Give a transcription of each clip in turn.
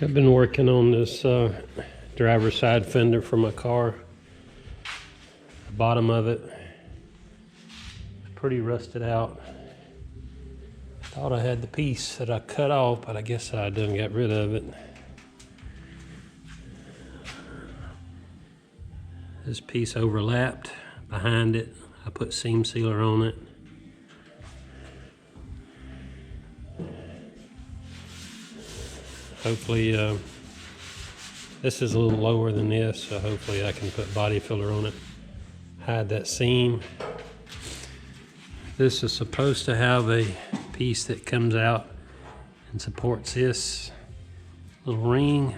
I've been working on this driver's side fender for my car. The bottom of it pretty rusted out. Thought I had the piece that I cut off, but I guess I done got rid of it. This piece overlapped behind it. I put seam sealer on it. Hopefully, this is a little lower than this, so hopefully I can put body filler on it, hide that seam. This is supposed to have a piece that comes out and supports this little ring.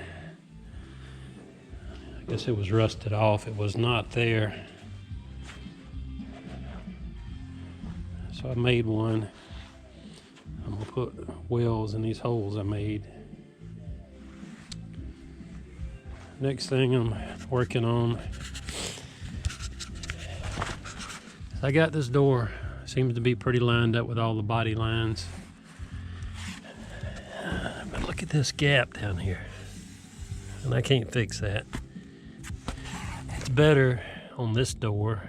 I guess it was rusted off. It was not there. So I made one. I'm gonna put wells in these holes I made. Next thing I'm working on, I got this door. Seems to be pretty lined up with all the body lines. But look at this gap down here. And I can't fix that. It's better on this door.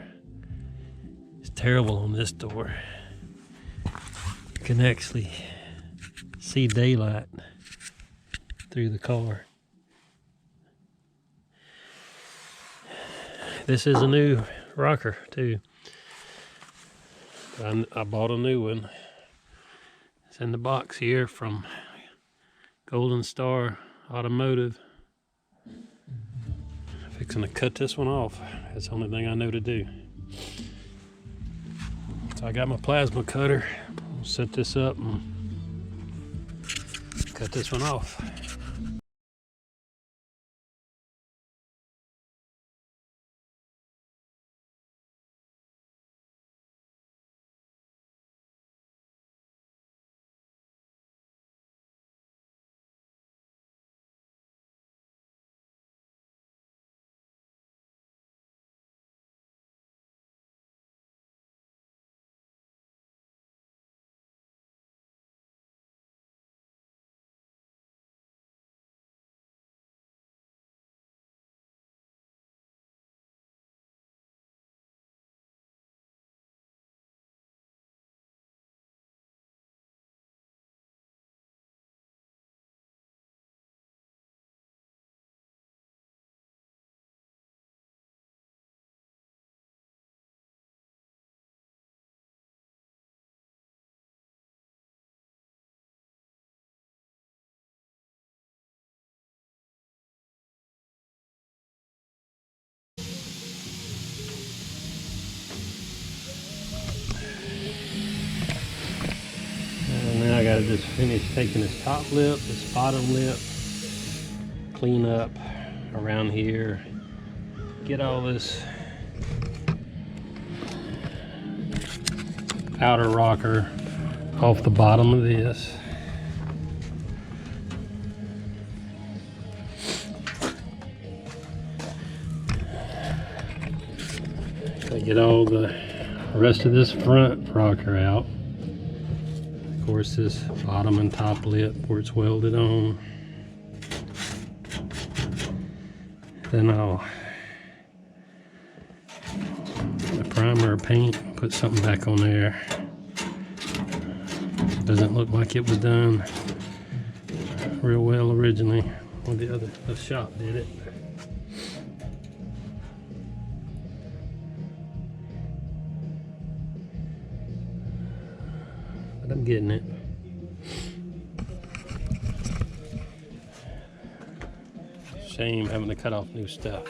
It's terrible on this door. You can actually see daylight through the car. This is a new rocker too. I bought a new one. It's in the box here from Golden Star Automotive. Fixing to cut this one off. That's the only thing I know to do. So I got my plasma cutter. I'll set this up and cut this one off. And then I gotta just finish taking this top lip, this bottom lip, clean up around here, get all this outer rocker off the bottom of this. So get all the rest of this front rocker out. Of course, this bottom and top lip where it's welded on. Then I'll the primer or paint, put something back on there. Doesn't look like it was done real well originally. Well, the shop did it. But I'm getting it. Shame having to cut off new stuff.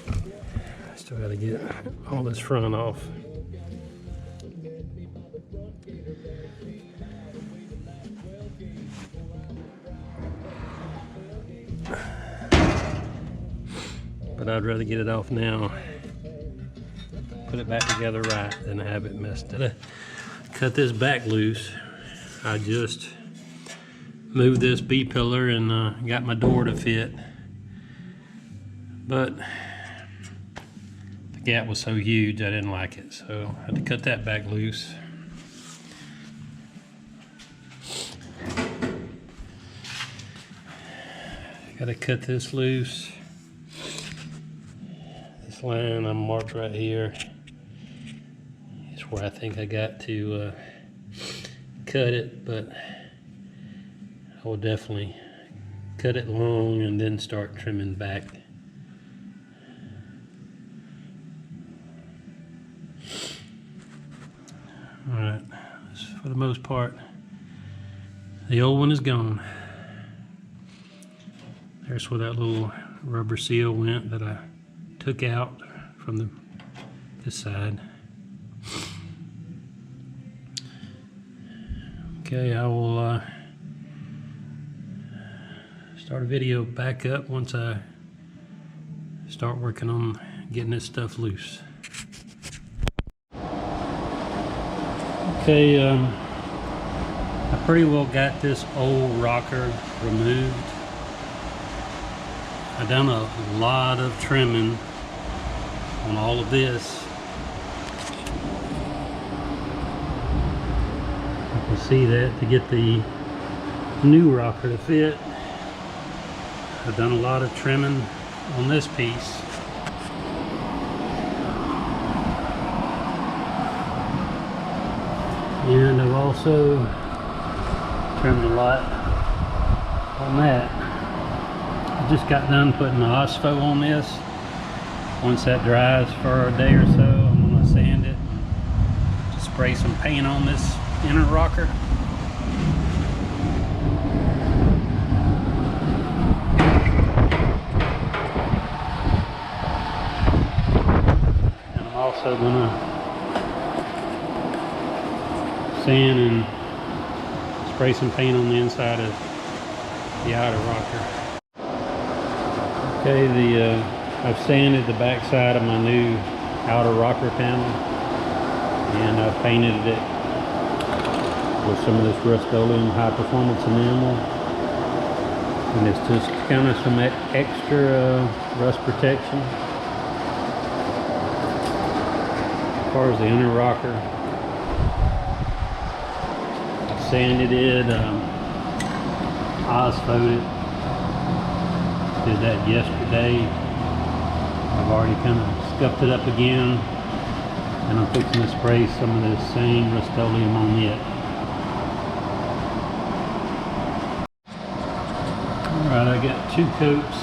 I still got to get all this front off. But I'd rather get it off now, put it back together right, than have it messed up. Cut this back loose. I just moved this B-pillar and got my door to fit, but the gap was so huge I didn't like it, so I had to cut that back loose. Gotta cut this loose. This line I'm marked right here is where I think I got to cut it, but I will definitely cut it long and then start trimming back. Alright, for the most part, the old one is gone. There's where that little rubber seal went that I took out from this side. Okay, I will start a video back up once I start working on getting this stuff loose. Okay, I pretty well got this old rocker removed. I've done a lot of trimming on all of this. You can see that to get the new rocker to fit. I've done a lot of trimming on this piece. And I've also trimmed a lot on that. I just got done putting the OSPO on this. Once that dries for a day or so, I'm going to sand it, to spray some paint on this inner rocker. And I'm also going to sand and spray some paint on the inside of the outer rocker. Okay, I've sanded the back side of my new outer rocker panel, and I've painted it with some of this Rust-Oleum high performance enamel, and it's just kind of some extra rust protection. As far as the inner rocker, I've sanded it, OSPO'd it. Did that yesterday. I've already kind of scuffed it up again, and I'm fixing to spray some of this same Rust-Oleum on it. Alright, I got 2 coats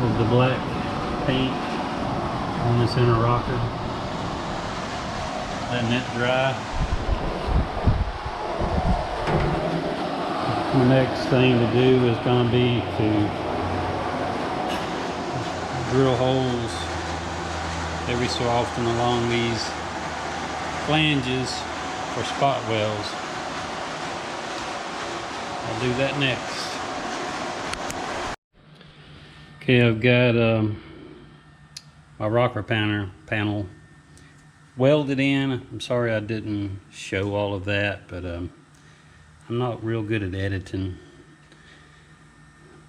of the black paint on this inner rocker. Letting it dry. The next thing to do is going to be to drill holes every so often along these flanges for spot welds. I'll do that next. Okay, I've got my rocker panel welded in. I'm sorry I didn't show all of that, but I'm not real good at editing.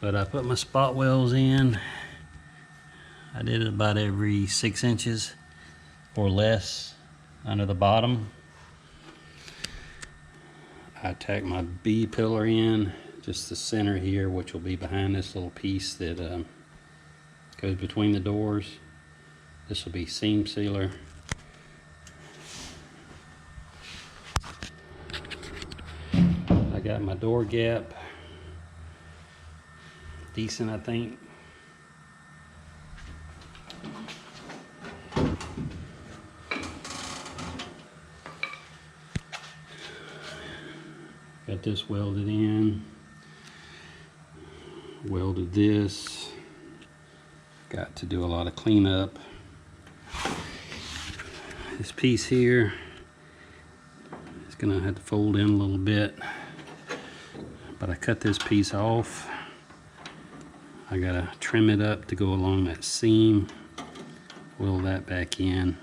But I put my spot welds in. I did it about every 6 inches or less under the bottom. I tack my B pillar in, just the center here, which will be behind this little piece that goes between the doors. This will be seam sealer. I got my door gap, decent I think. Got this welded in, welded this, got to do a lot of cleanup. This piece here is gonna have to fold in a little bit, but I cut this piece off. I gotta trim it up to go along that seam, weld that back in,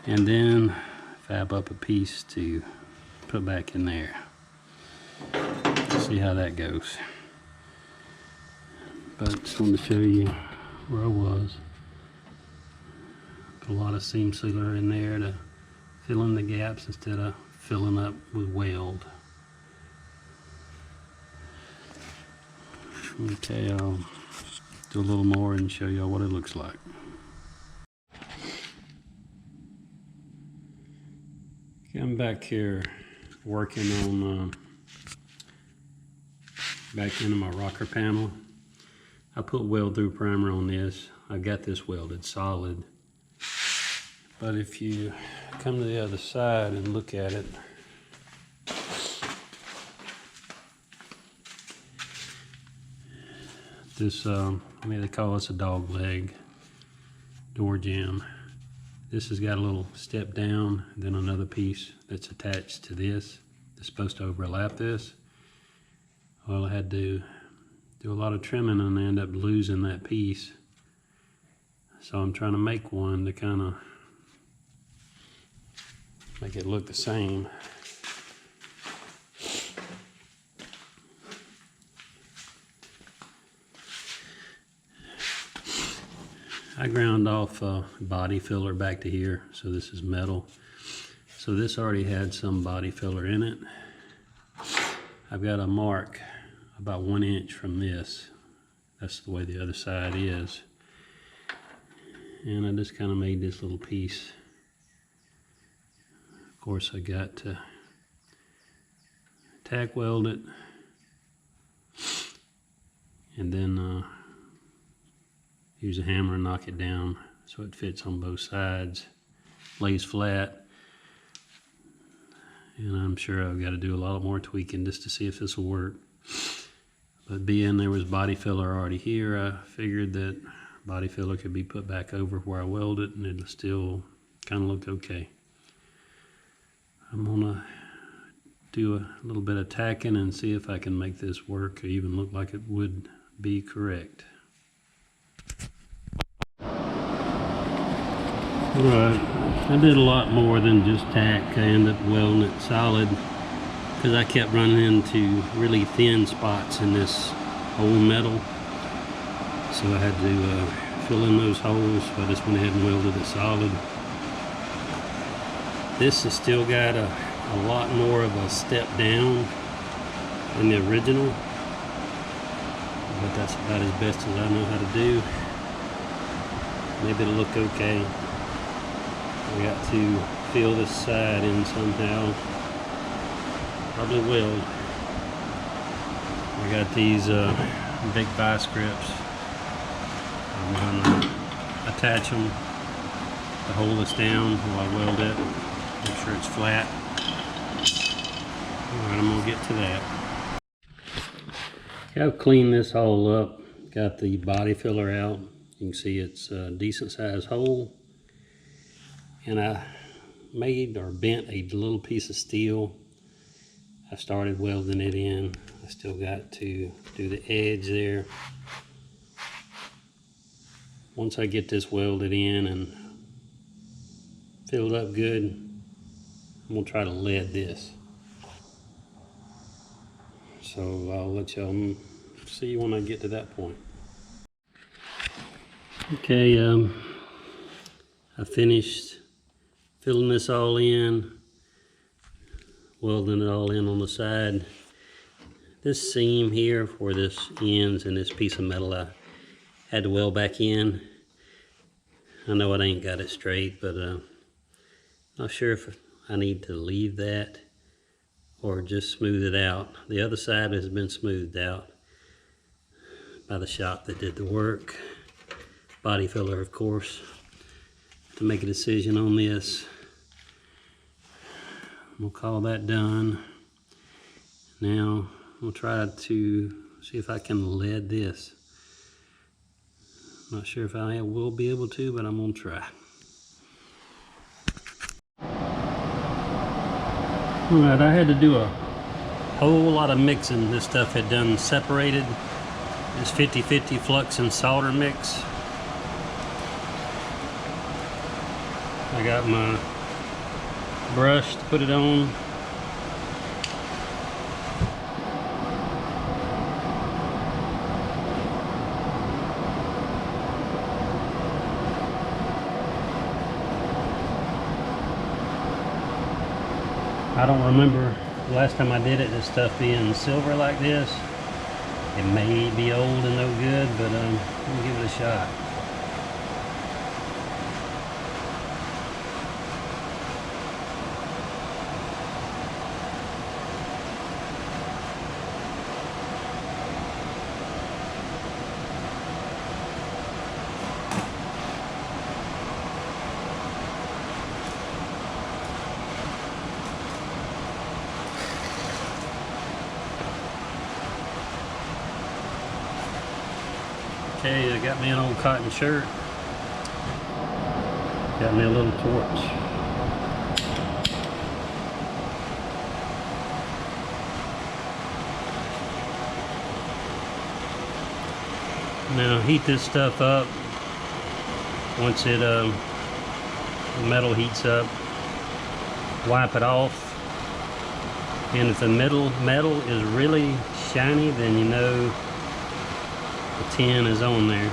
and then fab up a piece to put back in there. See how that goes. But just wanted to show you where I was. Put a lot of seam sealer in there to fill in the gaps instead of filling up with weld. Okay, I'll do a little more and show y'all what it looks like. Okay, I'm back here working on back into my rocker panel. I put weld through primer on this. I got this welded solid. But if you come to the other side and look at it, this, they call this a dog leg door jamb. This has got a little step down, then another piece that's attached to this. It's supposed to overlap this. Well, I had to do a lot of trimming and I end up losing that piece. So I'm trying to make one to kind of make it look the same. I ground off a body filler back to here, so this is metal. So this already had some body filler in it. I've got a mark about 1 inch from this. That's the way the other side is. And I just kind of made this little piece. Of course, I got to tack weld it and then use a hammer and knock it down so it fits on both sides, lays flat. And I'm sure I've got to do a lot more tweaking just to see if this will work. But being there was body filler already here, I figured that body filler could be put back over where I welded and it'll still kind of look okay. I'm gonna do a little bit of tacking and see if I can make this work or even look like it would be correct. Right, I did a lot more than just tack. I ended up welding it solid because I kept running into really thin spots in this old metal. So I had to fill in those holes, so I just went ahead and welded it solid. This has still got a lot more of a step down than the original, but that's about as best as I know how to do. Maybe it'll look okay. I got to fill this side in somehow. Probably will. I got these big vice grips. I'm gonna attach them to hold this down while I weld it. Make sure it's flat. Alright, I'm gonna get to that. I've cleaned this hole up. Got the body filler out. You can see it's a decent sized hole. And I made or bent a little piece of steel. I started welding it in. I still got to do the edge there. Once I get this welded in and filled up good, I'm gonna try to lead this. So I'll let y'all see when I get to that point. Okay, I finished filling this all in, welding it all in on the side. This seam here where this ends and this piece of metal I had to weld back in. I know I ain't got it straight, but not sure if I need to leave that or just smooth it out. The other side has been smoothed out by the shop that did the work. Body filler, of course, to make a decision on this. We'll call that done. Now we'll try to see if I can lead this. Not sure if I will be able to, but I'm gonna try. Alright, I had to do a whole lot of mixing. This stuff had done separated. This 50-50 flux and solder mix. I got my brush to put it on. I don't remember the last time I did it, this stuff being silver like this. It may be old and no good, but we'll give it a shot. Okay, I got me an old cotton shirt. Got me a little torch. Now heat this stuff up. Once it the metal heats up, wipe it off. And if the metal is really shiny, then you know the tin is on there.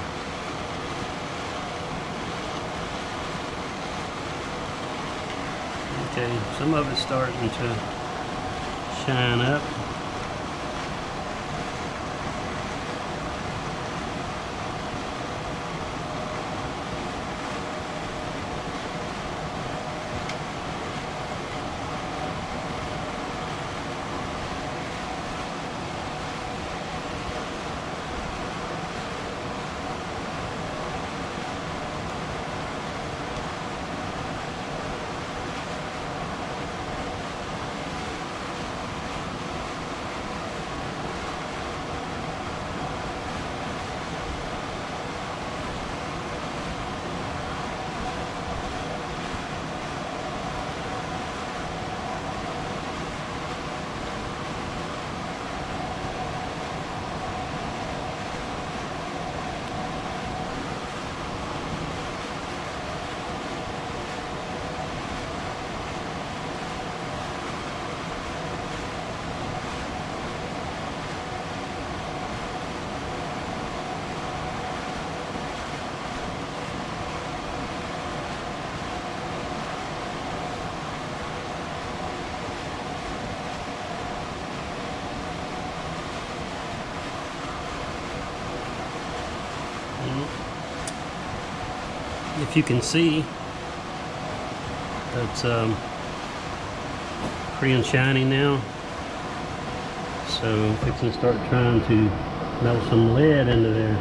Okay, some of it's starting to shine up. If you can see, that's pretty and shiny now. So I'm fixing to start trying to melt some lead into there.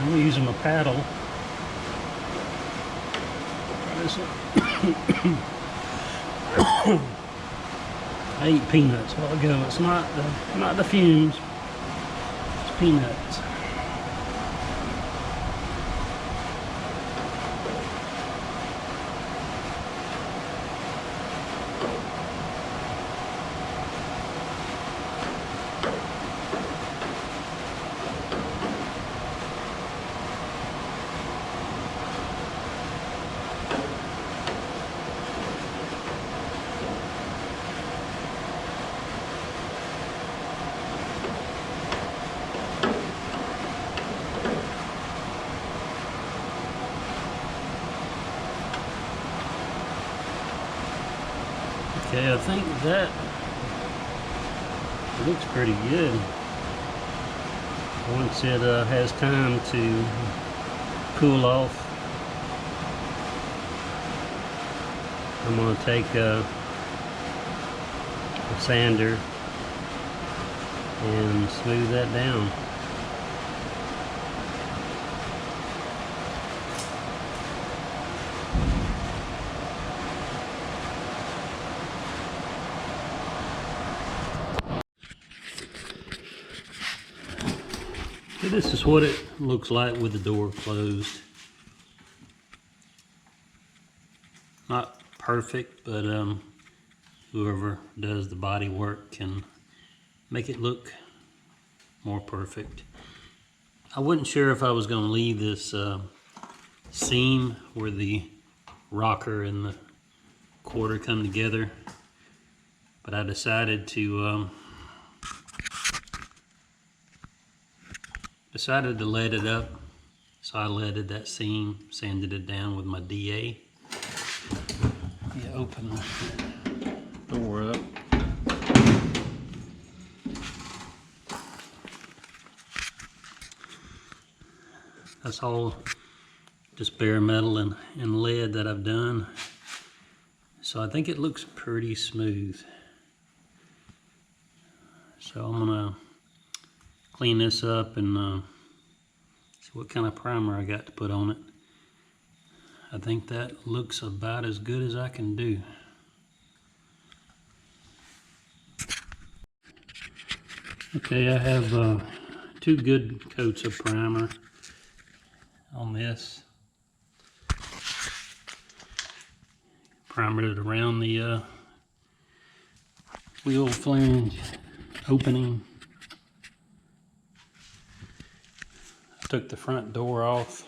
I'm using my paddle. I eat peanuts while ago. It's not the fumes. It's peanuts. Okay, I think that looks pretty good. Once it has time to cool off. I'm going to take a sander and smooth that down. So this is what it looks like with the door closed. Not perfect, but whoever does the body work can make it look more perfect. I wasn't sure if I was going to leave this seam where the rocker and the quarter come together, but I decided to let it up. So I leaded that seam, sanded it down with my DA. Yeah, open the door up. That's all just bare metal and lead that I've done. So I think it looks pretty smooth. So I'm gonna clean this up and see what kind of primer I got to put on it. I think that looks about as good as I can do. Okay, I have 2 good coats of primer on this. Primered it around the wheel flange opening. I took the front door off.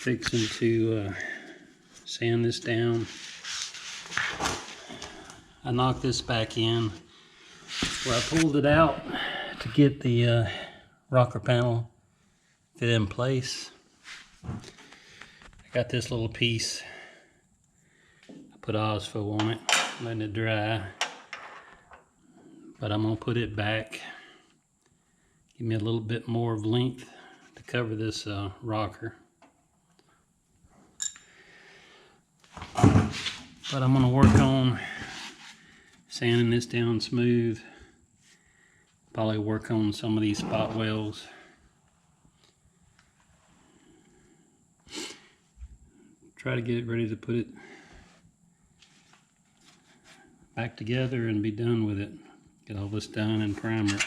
Fixing to sand this down. I knocked this back in where I pulled it out to get the rocker panel fit in place. I got this little piece. I put Osfo on it, letting it dry. But I'm gonna put it back. Give me a little bit more of length to cover this rocker. But I'm gonna work on sanding this down smooth. Probably work on some of these spot welds. Try to get it ready to put it back together and be done with it. Get all this done and primer it.